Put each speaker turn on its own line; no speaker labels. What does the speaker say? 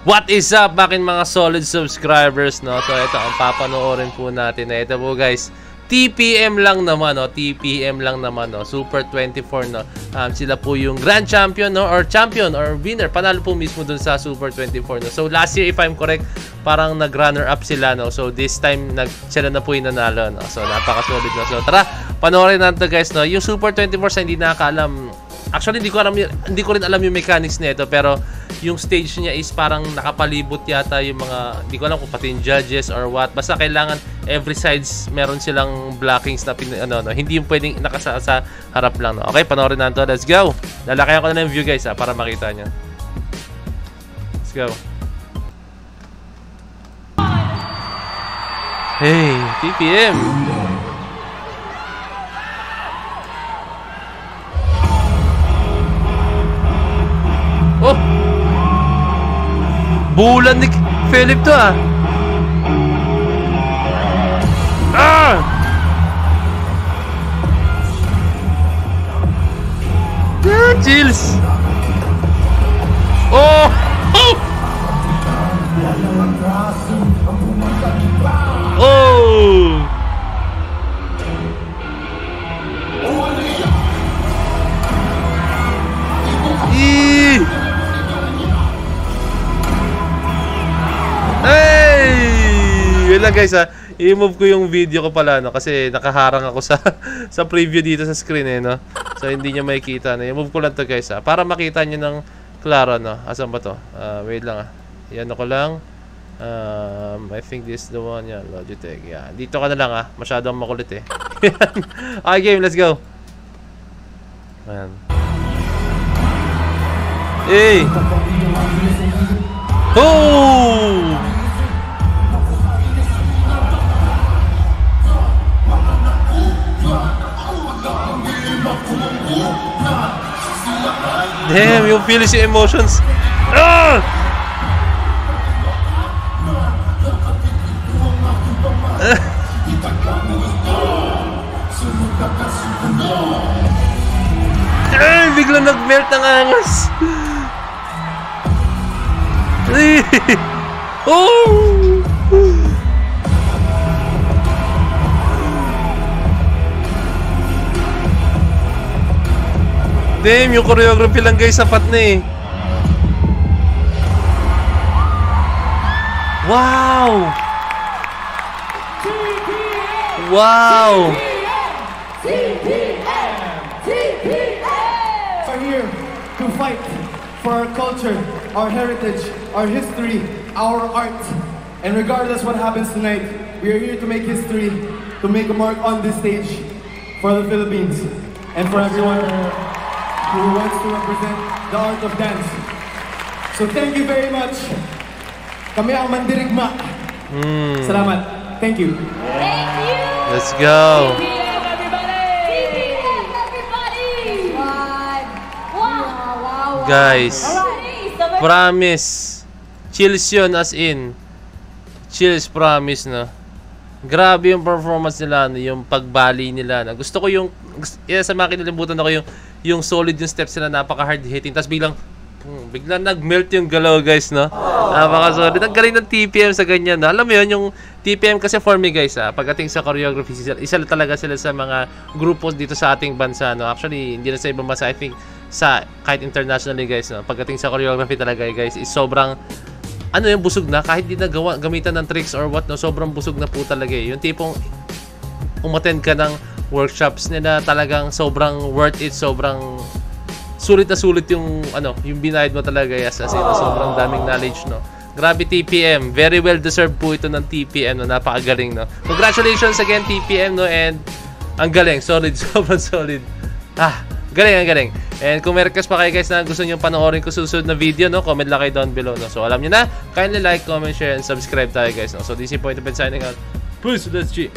What is up, bakin mga solid subscribers, no? So, ito ang papanoorin po natin. Ito po, guys. TPM lang naman, no? TPM lang naman, no? Super 24, no? Sila po yung grand champion, no? Or champion, or winner. Panalo po mismo dun sa Super 24, no? So, last year, if I'm correct, parang nag-runner up sila, no? So, this time, sila na po yung nanalo, no? So, napaka-solid, no? So, tara, panoorin natin, guys, no? Yung Super 24 sa hindi nakakaalam. Actually, hindi ko rin alam yung mechanics nito, pero yung stage niya is parang nakapalibot yata yung mga, hindi ko alam kung pati yung judges or what. Basta kailangan every sides meron silang blockings na hindi yung pwedeng nakasa sa harap lang, no? Okay, panoorin natin to. Let's go. Lalakayan ko na yung view, guys, para makita nyo. Let's go. Hey, TPM. Oh! Bulan ni Philip to, ah! Ah! Ah, chills! Oh! Oh! Oh! Eee! Hey! Yun lang, guys, ha. I-move ko yung video ko pala, no, kasi nakaharang ako sa sa preview dito sa screen, eh, no. So hindi niyo makikita, no. I-move ko lang to, guys, ha, para makita niyo ng klaro, no. Asan ba to? Wait lang, ha. Yan ako lang. I think this is the one. Yan, Logitech. Yeah. Dito ka na lang, ha. Masyadong makulit, eh. Okay, game, let's go. Ayan. Hey! Oh! Damn, yung feel yung emotions. Ah! Ay, biglang nag-melt ang angas. Oh! Damn, yung choreography lang, guys, sapat na, eh. Wow! Wow!
We're here to fight for our culture, our heritage, our history, our art. And regardless what happens tonight, we are here to make history, to make a mark on this stage for the Philippines and for everyone who wants to represent the art of dance. So thank you very much. Kami ang Mandirigma. Salamat. Thank you.
Thank you.
Let's go.
TPM, everybody. TPM, everybody. Wow.
Guys, promise. Chills yun, as in. Chills, promise, no? Grabe yung performance nila, no? Yung pagbali nila, no? Gusto ko yung, sa mga kinalimutan ako yung solid yung steps nila, napaka-hard hitting. Tapos biglang nag-melt yung galaw, guys, no? Napaka-solid. Ang galing ng TPM sa ganyan, no? Alam mo yun, yung TPM kasi for me, guys, pagdating sa choreography, isa talaga sila sa mga grupos dito sa ating bansa, no? Actually, hindi na sa ibang bansa, I think, kahit internationally, guys, no? Pagdating sa choreography talaga, guys, is sobrang, yung busog na, kahit di na gamitan ng tricks or what, no? Sobrang busog na po talaga, eh. Yung tipong umattend ka ng workshops nila, talagang sobrang worth it, sobrang sulit na sulit yung yung binayad mo talaga, yes, as in, sobrang daming knowledge, no. Grabe, TPM, very well deserved po ito ng TPM, no. Napakagaling, no. Congratulations again, TPM, no, and ang galing, solid, sobrang solid. Galing, ang galing. And kung may request pa kayo, guys, na gusto niyo panoorin ko susunod na video, no, comment lang kayo down below, no. So alam niyo na, kindly like, comment, share, and subscribe tayo, guys, no. So this is Point of View signing out. Peace, let's G.